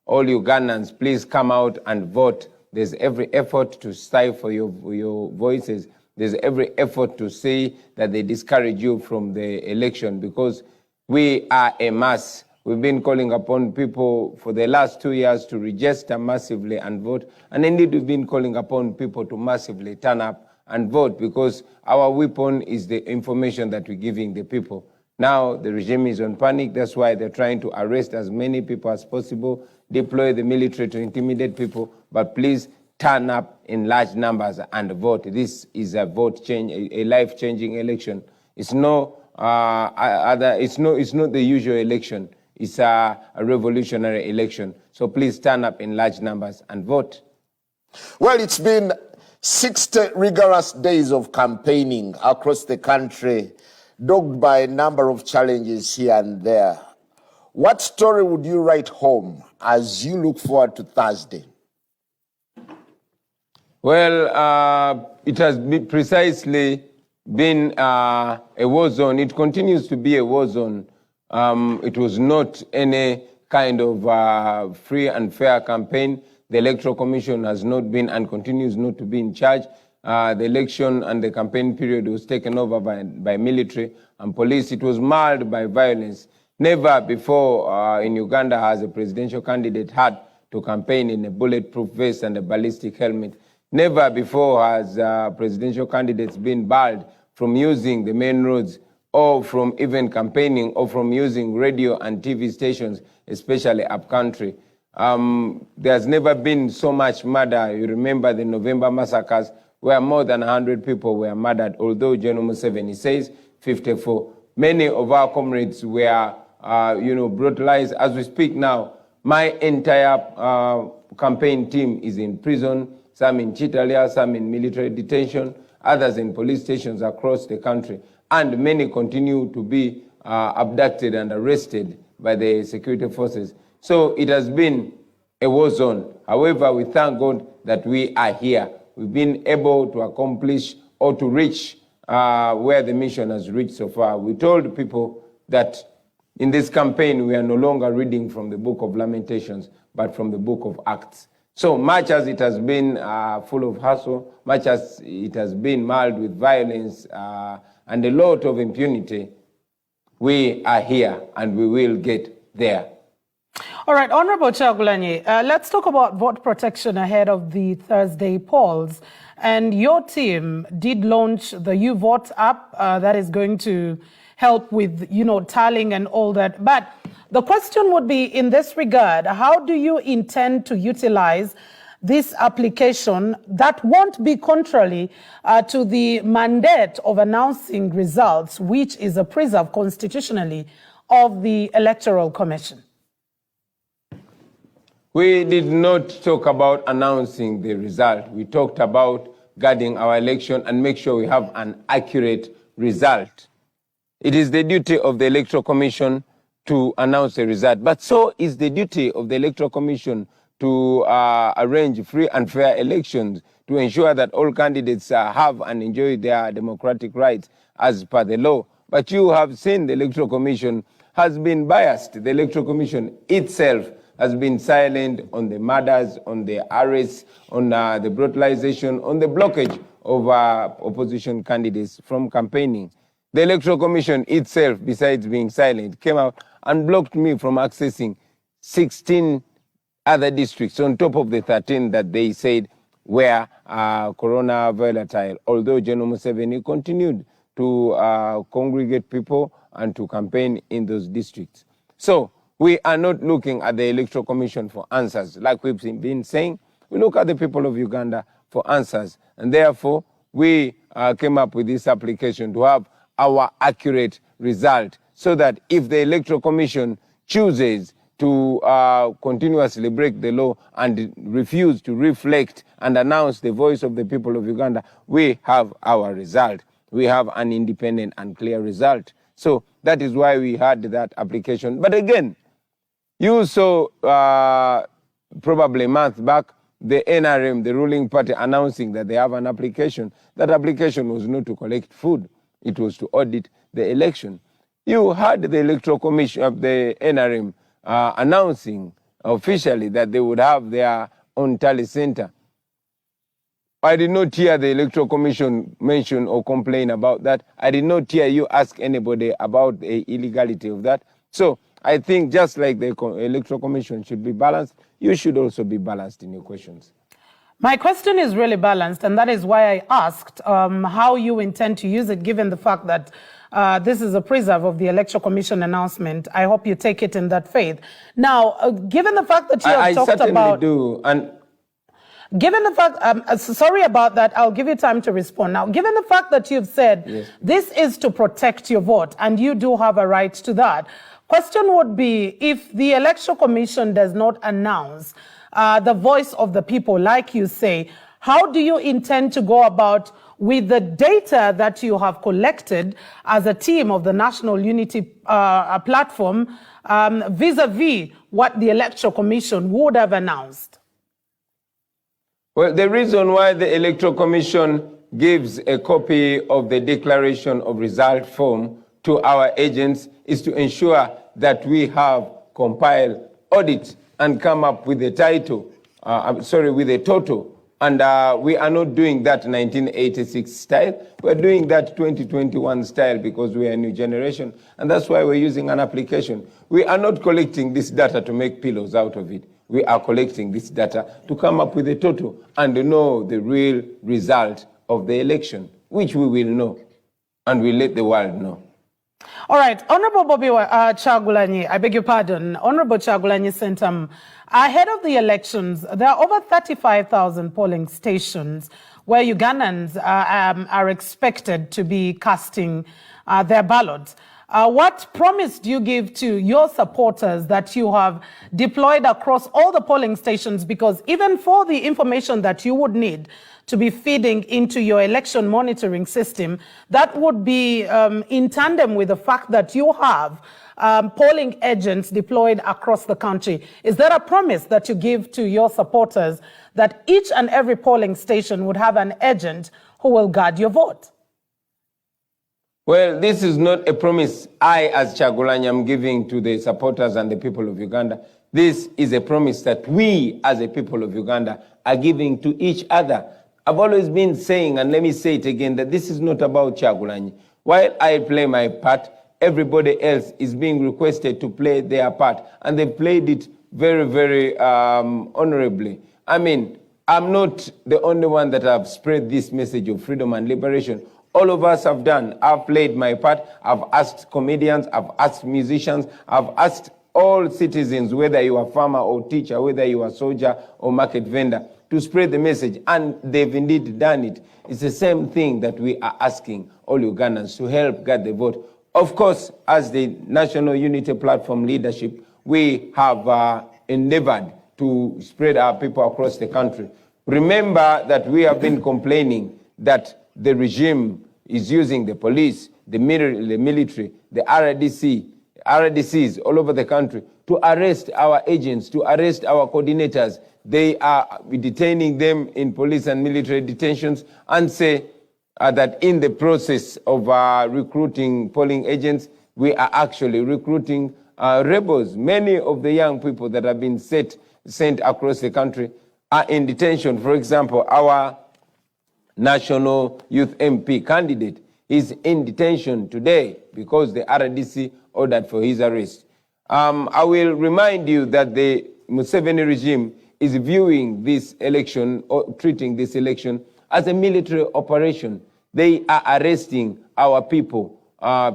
all Ugandans, please come out and vote. There's every effort to stifle your voices. There's every effort to say that they discourage you from the election, because we are a mass. We've been calling upon people for the last 2 years to register massively and vote. And indeed, we've been calling upon people to massively turn up and vote, because our weapon is the information that we're giving the people. Now, the regime is on panic. That's why they're trying to arrest as many people as possible, deploy the military to intimidate people. But please turn up in large numbers and vote. This is a vote change, a life-changing election. It's no it's not the usual election. It's a revolutionary election. So please turn up in large numbers and vote. Well, it's been 60 rigorous days of campaigning across the country, dogged by a number of challenges here and there. What story would you write home as you look forward to Thursday? Well, it has precisely been a war zone. It continues to be a war zone. It was not any kind of free and fair campaign. The Electoral Commission has not been and continues not to be in charge. The election and the campaign period was taken over by military and police. It was marred by violence. Never before in Uganda has a presidential candidate had to campaign in a bulletproof vest and a ballistic helmet. Never before has presidential candidates been barred from using the main roads, or from even campaigning, or from using radio and TV stations, especially upcountry. There's never been so much murder. You remember the November massacres, where more than 100 people were murdered, although General Museveni says 54. Many of our comrades were, brutalized. As we speak now, my entire campaign team is in prison, some in Chitalia, some in military detention, others in police stations across the country. And many continue to be abducted and arrested by the security forces. So it has been a war zone. However, we thank God that we are here. We've been able to accomplish or to reach where the mission has reached so far. We told people that in this campaign, we are no longer reading from the book of Lamentations, but from the book of Acts. So much as it has been full of hustle, much as it has been marred with violence and a lot of impunity, we are here and we will get there. All right, Honorable Kyagulanyi, let's talk about vote protection ahead of the Thursday polls. And your team did launch the YouVote app that is going to help with, tallying and all that. But the question would be, in this regard, how do you intend to utilize this application that won't be contrary to the mandate of announcing results, which is a preserve constitutionally of the Electoral Commission? We did not talk about announcing the result. We talked about guarding our election and make sure we have an accurate result. It is the duty of the Electoral Commission to announce a result, but so is the duty of the Electoral Commission to arrange free and fair elections, to ensure that all candidates have and enjoy their democratic rights as per the law. But you have seen the Electoral Commission has been biased. The Electoral Commission itself has been silent on the murders, on the arrests, on the brutalization, on the blockage of opposition candidates from campaigning. The Electoral Commission itself, besides being silent, came out and blocked me from accessing 16 other districts on top of the 13 that they said were corona volatile, although General Museveni continued to congregate people and to campaign in those districts. So we are not looking at the Electoral Commission for answers. Like we've been saying, we look at the people of Uganda for answers. And therefore, we came up with this application to have our accurate result, so that if the Electoral Commission chooses to continuously break the law and refuse to reflect and announce the voice of the people of Uganda, we have our result. We have an independent and clear result. So that is why we had that application. But again, you saw probably a month back, the NRM, the ruling party, announcing that they have an application. That application was not to collect food. It was to audit the election. You had the Electoral Commission of the NRM announcing officially that they would have their own tally center. I did not hear the Electoral Commission mention or complain about that. I did not hear you ask anybody about the illegality of that. So I think just like the Electoral Commission should be balanced, you should also be balanced in your questions. My question is really balanced, and that is why I asked how you intend to use it, given the fact that this is a preserve of the Electoral Commission announcement. I hope you take it in that faith. Now, given the fact that you have talked about... I certainly do. And given the fact, sorry about that, I'll give you time to respond. Now, given the fact that you've said yes, this is to protect your vote, and you do have a right to that, question would be, if the Electoral Commission does not announce the voice of the people, like you say, how do you intend to go about with the data that you have collected as a team of the National Unity Platform vis-a-vis what the Electoral Commission would have announced? Well, the reason why the Electoral Commission gives a copy of the declaration of result form to our agents is to ensure that we have compiled audit and come up with a title, with a total. And we are not doing that 1986 style. We're doing that 2021 style because we are a new generation. And that's why we're using an application. We are not collecting this data to make pillows out of it. We are collecting this data to come up with a total and to know the real result of the election, which we will know and we'll let the world know. All right, Honorable Bobi Kyagulanyi, I beg your pardon, Honorable Kyagulanyi Sentam, ahead of the elections, there are over 35,000 polling stations where Ugandans are expected to be casting their ballots. What promise do you give to your supporters that you have deployed across all the polling stations? Because even for the information that you would need to be feeding into your election monitoring system, that would be in tandem with the fact that you have polling agents deployed across the country. Is there a promise that you give to your supporters that each and every polling station would have an agent who will guard your vote? Well, this is not a promise I, as Kyagulanyi, am giving to the supporters and the people of Uganda. This is a promise that we, as a people of Uganda, are giving to each other. I've always been saying, and let me say it again, that this is not about Kyagulanyi. While I play my part, everybody else is being requested to play their part, and they played it very, very honorably. I mean, I'm not the only one that have spread this message of freedom and liberation. All of us have done. I've played my part. I've asked comedians, I've asked musicians, I've asked all citizens, whether you are farmer or teacher, whether you are soldier or market vendor, to spread the message, and they've indeed done it. It's the same thing that we are asking all Ugandans to help get the vote. Of course, as the National Unity Platform leadership, we have endeavored to spread our people across the country. Remember that we have been complaining that the regime is using the police, the military, the RDCs all over the country to arrest our agents, to arrest our coordinators. They are detaining them in police and military detentions and say that in the process of recruiting polling agents, we are actually recruiting rebels. Many of the young people that have been sent across the country are in detention. For example, our National Youth MP candidate is in detention today because the RDC ordered for his arrest. I will remind you that the Museveni regime is viewing this election or treating this election as a military operation. They are arresting our people,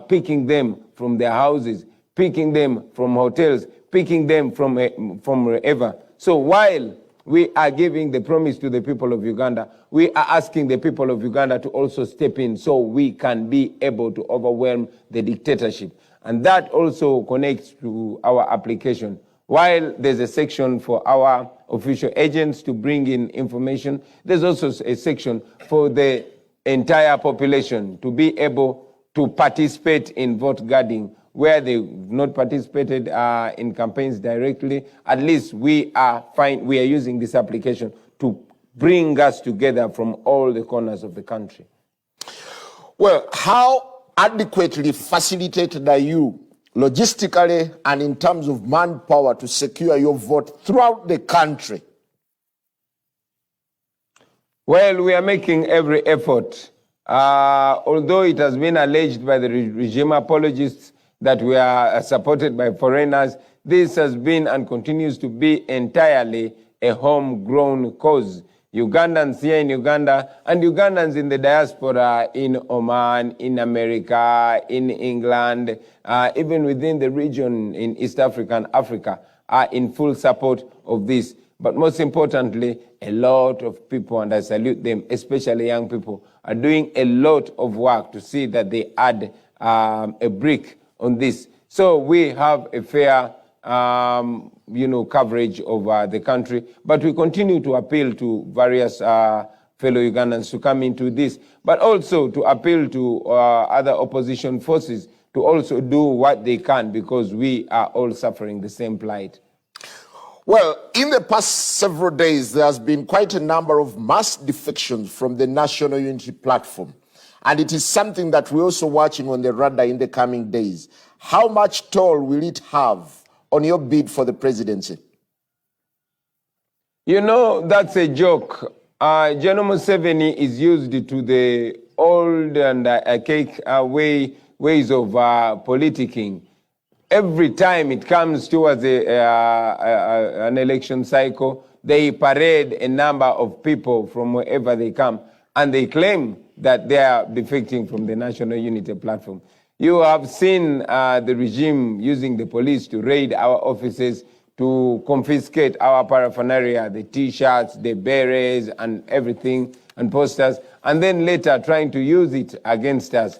picking them from their houses, picking them from hotels, picking them from wherever. So while we are giving the promise to the people of Uganda, we are asking the people of Uganda to also step in so we can be able to overwhelm the dictatorship. And that also connects to our application. While there's a section for our official agents to bring in information, there's also a section for the entire population to be able to participate in vote guarding. Where they've not participated in campaigns directly, at least we are using this application to bring us together from all the corners of the country. Well, how adequately facilitated are you logistically and in terms of manpower to secure your vote throughout the country? Well, we are making every effort. Although it has been alleged by the regime apologists that we are supported by foreigners, this has been and continues to be entirely a homegrown cause. Ugandans here in Uganda and Ugandans in the diaspora in Oman, in America, in England, even within the region in East Africa and Africa are in full support of this. But most importantly, a lot of people, and I salute them, especially young people, are doing a lot of work to see that they add a brick on this. So we have a fair coverage of the country, but we continue to appeal to various fellow Ugandans to come into this, but also to appeal to other opposition forces to also do what they can, because we are all suffering the same plight. Well, in the past several days, there has been quite a number of mass defections from the National Unity Platform. And it is something that we're also watching on the radar in the coming days. How much toll will it have on your bid for the presidency? You know, that's a joke. General Museveni is used to the old and archaic ways of politicking. Every time it comes towards an election cycle, they parade a number of people from wherever they come, and they claim that they are defecting from the National Unity Platform. You have seen the regime using the police to raid our offices, to confiscate our paraphernalia, the T-shirts, the berets, and everything, and posters, and then later trying to use it against us.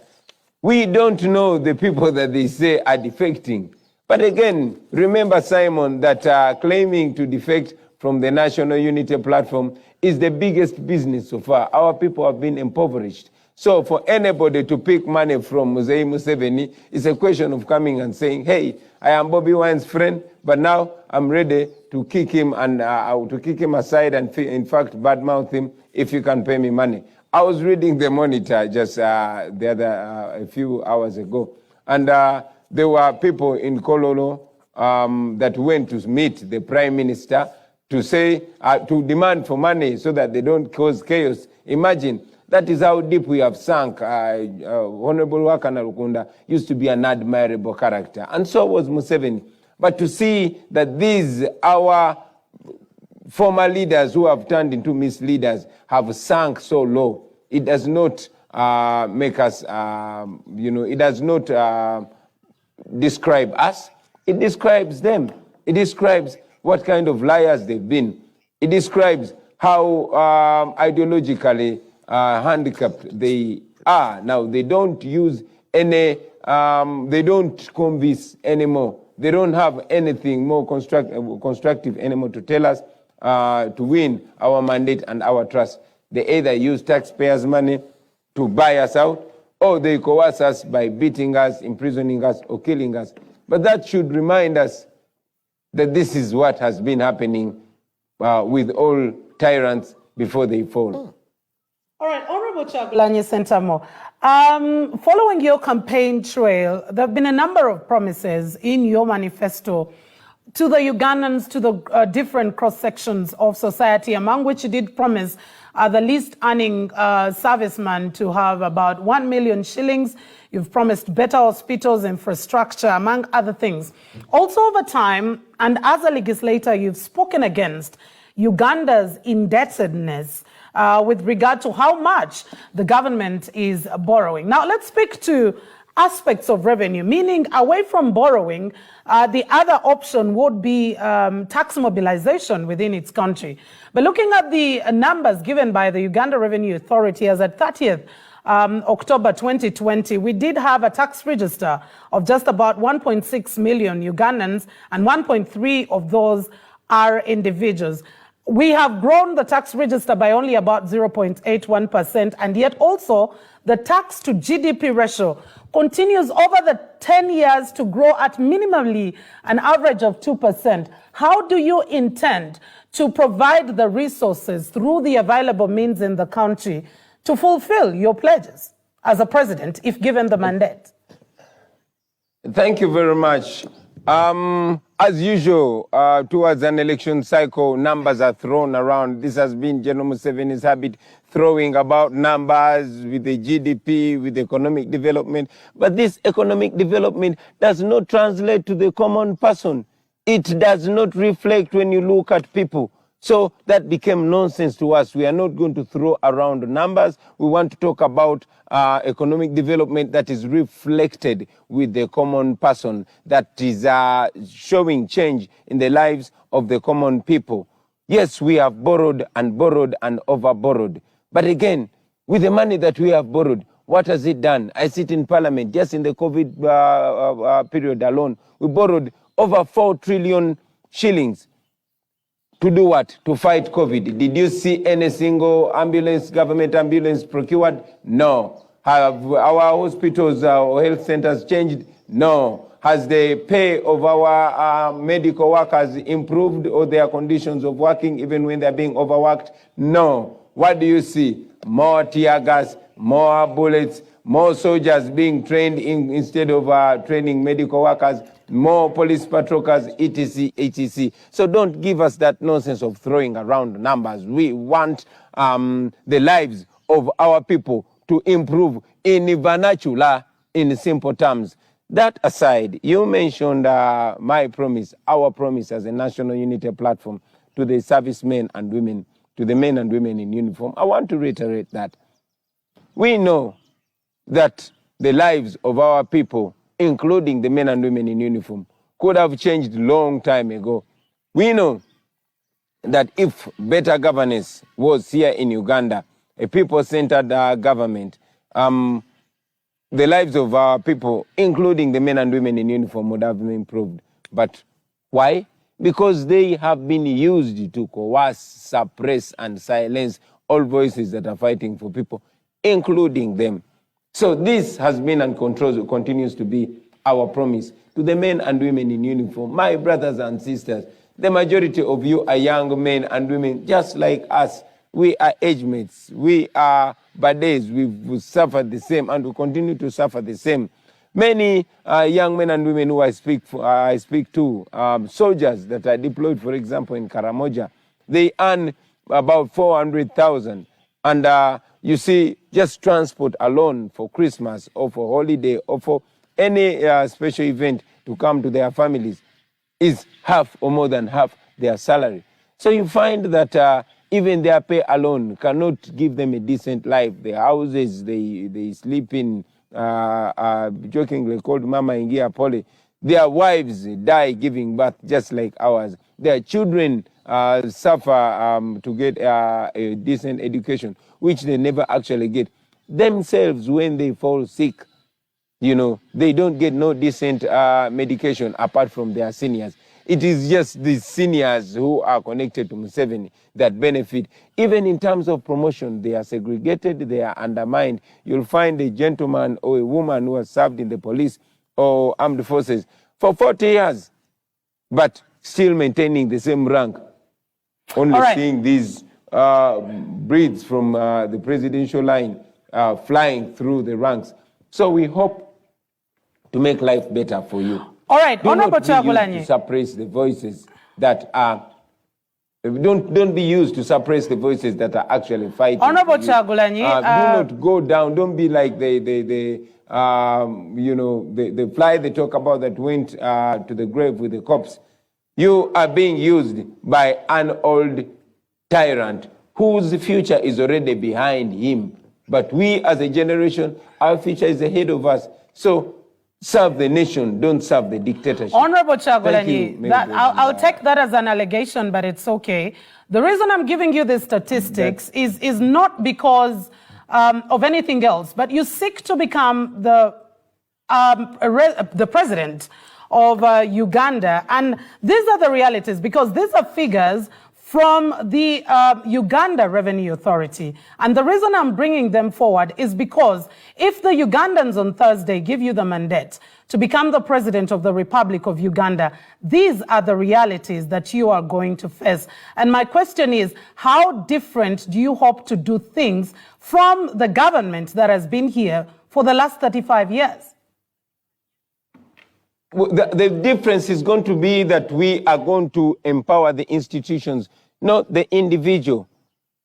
We don't know the people that they say are defecting. But again, remember, Simon, that claiming to defect from the National Unity Platform is the biggest business so far. Our people have been impoverished. So for anybody to pick money from Museveni, it's a question of coming and saying, hey, I am Bobi Wine's friend, but now I'm ready to kick him and to kick him aside and in fact badmouth him if you can pay me money. I was reading the Monitor just a few hours ago, and there were people in Kololo that went to meet the Prime Minister to say, to demand for money so that they don't cause chaos. Imagine, that is how deep we have sunk. Honorable Wakana Rukunda used to be an admirable character, and so was Museveni. But to see that these, our former leaders who have turned into misleaders, have sunk so low, it does not make us, it does not describe us. It describes them. It describes what kind of liars they've been. It describes how ideologically handicapped they are. Now, they don't use any, they don't convince anymore. They don't have anything more constructive anymore to tell us to win our mandate and our trust. They either use taxpayers' money to buy us out, or they coerce us by beating us, imprisoning us, or killing us. But that should remind us that this is what has been happening with all tyrants before they fall. All right, Honorable Kyagulanyi Ssentamu, following your campaign trail, there have been a number of promises in your manifesto to the Ugandans, to the different cross-sections of society, among which you did promise the least earning serviceman to have about 1 million shillings. You've promised better hospitals, infrastructure, among other things. Also over time, and as a legislator, you've spoken against Uganda's indebtedness with regard to how much the government is borrowing. Now, let's speak to aspects of revenue, meaning away from borrowing, the other option would be tax mobilization within its country. But looking at the numbers given by the Uganda Revenue Authority as at 30th October 2020, we did have a tax register of just about 1.6 million Ugandans, and 1.3 of those are individuals. We have grown the tax register by only about 0.81%, and yet also the tax to GDP ratio continues over the 10 years to grow at minimally an average of 2%. How do you intend to provide the resources through the available means in the country to fulfill your pledges as a president, if given the mandate? Thank you very much. As usual, towards an election cycle, numbers are thrown around. This has been General Museveni's habit, throwing about numbers with the GDP, with economic development. But this economic development does not translate to the common person. It does not reflect when you look at people. So that became nonsense to us. We are not going to throw around numbers. We want to talk about economic development that is reflected with the common person, that is showing change in the lives of the common people. Yes, we have borrowed and over-borrowed. But again, with the money that we have borrowed, what has it done? I sit in Parliament, just in the COVID period alone, we borrowed over 4 trillion shillings. To do what? To fight COVID. Did you see any single ambulance, government ambulance procured? No. Have our hospitals or health centers changed? No. Has the pay of our medical workers improved, or their conditions of working even when they're being overworked? No. What do you see? More tear gas, more bullets, more soldiers being trained instead of training medical workers, more police patrol cars, etc., etc. So don't give us that nonsense of throwing around numbers. We want the lives of our people to improve in vernacular, in simple terms. That aside, you mentioned my promise, our promise as a national unity platform to the servicemen and women, to the men and women in uniform. I want to reiterate that. We know that the lives of our people, including the men and women in uniform, could have changed long time ago. We know that if better governance was here in Uganda, a people-centered government, the lives of our people, including the men and women in uniform, would have been improved. But why? Because they have been used to coerce, suppress, and silence all voices that are fighting for people, including them. So this has been and continues to be our promise to the men and women in uniform. My brothers and sisters, the majority of you are young men and women just like us. We are age mates. We are buddies. We've suffered the same and we continue to suffer the same. Many young men and women who I speak to, soldiers that are deployed, for example, in Karamoja, they earn about 400,000. And you see, just transport alone for Christmas or for holiday or for any special event to come to their families is half or more than half their salary. So you find that even their pay alone cannot give them a decent life. Their houses, they sleep in, jokingly called Mama Ingia Pole. Their wives die giving birth just like ours. Their children suffer to get a decent education, which they never actually get. Themselves, when they fall sick, you know, they don't get no decent medication apart from their seniors. It is just the seniors who are connected to Museveni that benefit. Even in terms of promotion, they are segregated, they are undermined. You'll find a gentleman or a woman who has served in the police or armed forces for 40 years, but still maintaining the same rank. Only seeing these breeds from the presidential line flying through the ranks. So we hope to make life better for you. All right, Honorable Chagulanyi. To suppress the voices that are, don't be used to suppress the voices that are actually fighting. Honorable Chagulanyi. Do not go down. Don't be like the fly they talk about that went to the grave with the corpse. You are being used by an old tyrant whose future is already behind him. But we as a generation, our future is ahead of us. So serve the nation, don't serve the dictatorship. Honorable Chagulanyi, I'll take that as an allegation, but it's okay. The reason I'm giving you the statistics is not because of anything else, but you seek to become the president of Uganda. And these are the realities, because these are figures from the Uganda Revenue Authority. And the reason I'm bringing them forward is because if the Ugandans on Thursday give you the mandate to become the president of the Republic of Uganda, these are the realities that you are going to face. And my question is, how different do you hope to do things from the government that has been here for the last 35 years? The difference is going to be that we are going to empower the institutions, not the individual.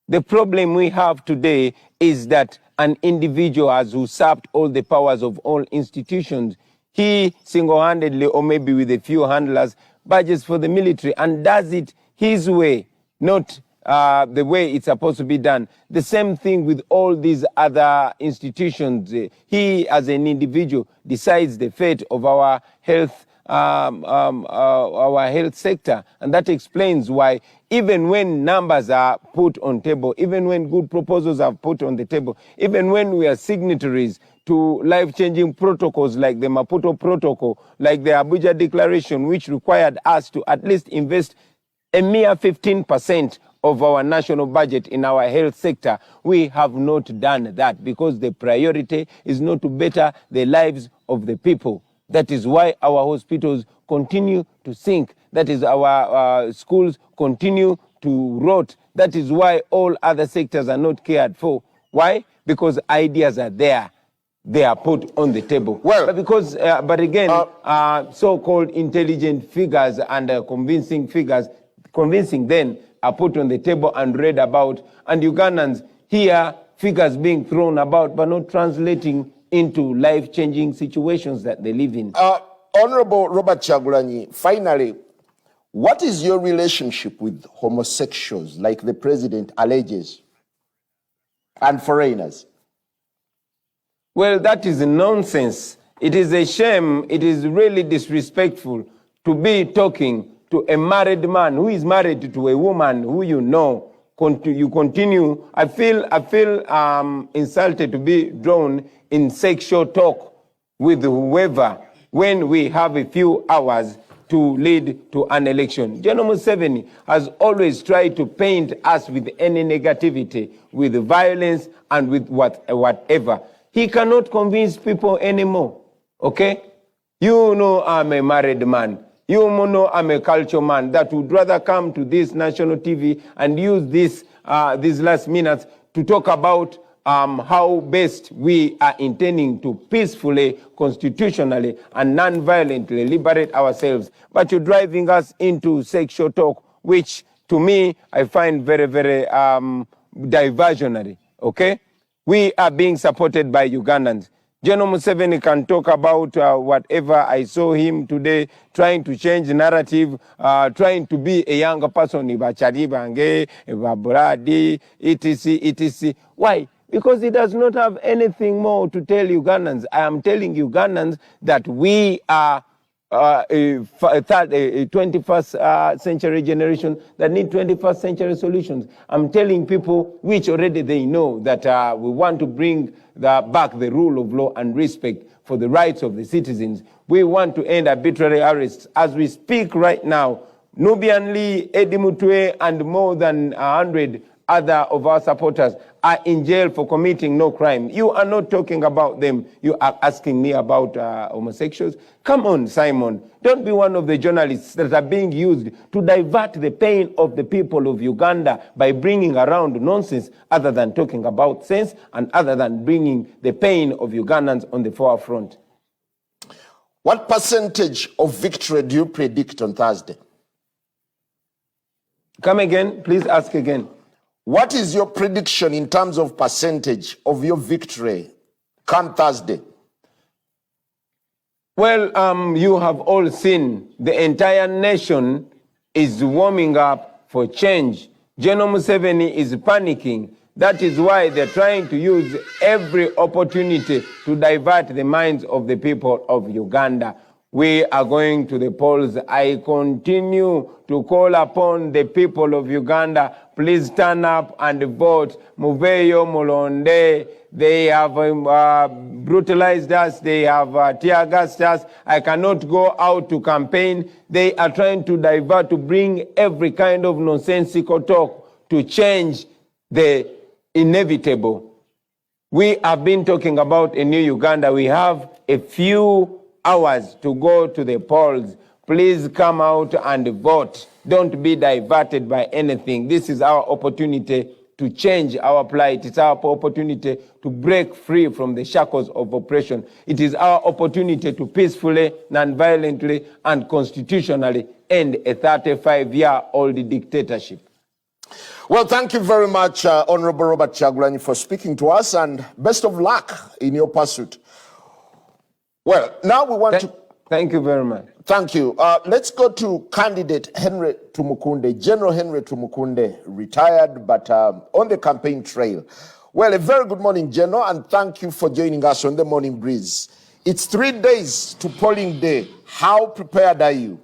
The problem we have today is that an individual has usurped all the powers of all institutions. He single-handedly, or maybe with a few handlers, budgets for the military and does it his way, not the way it's supposed to be done. The same thing with all these other institutions. He, as an individual, decides the fate of our health sector, and that explains why even when numbers are put on table, even when good proposals are put on the table, even when we are signatories to life-changing protocols like the Maputo Protocol, like the Abuja Declaration, which required us to at least invest a mere 15% of our national budget in our health sector, we have not done that because the priority is not to better the lives of the people. That is why our hospitals continue to sink. That is our schools continue to rot. That is why all other sectors are not cared for. Why? Because ideas are there. They are put on the table. Well, but again, so-called intelligent figures and convincing then are put on the table and read about. And Ugandans hear figures being thrown about, but not translating into life-changing situations that they live in. Honorable Robert Kyagulanyi, finally, what is your relationship with homosexuals, like the president alleges, and foreigners? Well, that is nonsense. It is a shame. It is really disrespectful to be talking to a married man who is married to a woman who you know. You continue. I feel insulted to be drawn in sexual talk with whoever when we have a few hours to lead to an election. General Museveni has always tried to paint us with any negativity, with violence, and with whatever. He cannot convince people anymore, okay? You know I'm a married man. You know I'm a culture man that would rather come to this national TV and use these last minutes to talk about how best we are intending to peacefully, constitutionally, and non-violently liberate ourselves. But you're driving us into sexual talk, which to me, I find very, very diversionary, okay? We are being supported by Ugandans. General Museveni can talk about whatever. I saw him today trying to change the narrative, trying to be a younger person, Ibacharibange, Ibabradi, etc., etc. Why? Because he does not have anything more to tell Ugandans. I am telling Ugandans that we are a 21st century generation that need 21st century solutions. I'm telling people, which already they know, that we want to bring back the rule of law and respect for the rights of the citizens. We want to end arbitrary arrests. As we speak right now, Nubian Lee, Eddie Mutwe, and more than 100 other of our supporters are in jail for committing no crime. You are not talking about them. You are asking me about homosexuals. Come on, Simon. Don't be one of the journalists that are being used to divert the pain of the people of Uganda by bringing around nonsense other than talking about sense and other than bringing the pain of Ugandans on the forefront. What percentage of victory do you predict on Thursday? Come again. Please ask again. What is your prediction in terms of percentage of your victory come Thursday? Well, you have all seen the entire nation is warming up for change. General Museveni is panicking. That is why they're trying to use every opportunity to divert the minds of the people of Uganda. We are going to the polls. I continue to call upon the people of Uganda, please turn up and vote. Muveyo, Mulonde, they have brutalized us, they have tear gassed us. I cannot go out to campaign. They are trying to divert, to bring every kind of nonsensical talk to change the inevitable. We have been talking about a new Uganda. We have a few hours to go to the polls. Please come out and vote. Don't be diverted by anything. This is our opportunity to change our plight. It's our opportunity to break free from the shackles of oppression. It is our opportunity to peacefully, non-violently, and constitutionally end a 35-year-old dictatorship. Well, thank you very much, Honorable Robert Kyagulanyi, for speaking to us, and best of luck in your pursuit. Well, now we want to... Thank you very much. Thank you. Let's go to candidate Henry Tumukunde, General Henry Tumukunde, retired, but on the campaign trail. Well, a very good morning, General, and thank you for joining us on the Morning Breeze. It's 3 days to polling day. How prepared are you?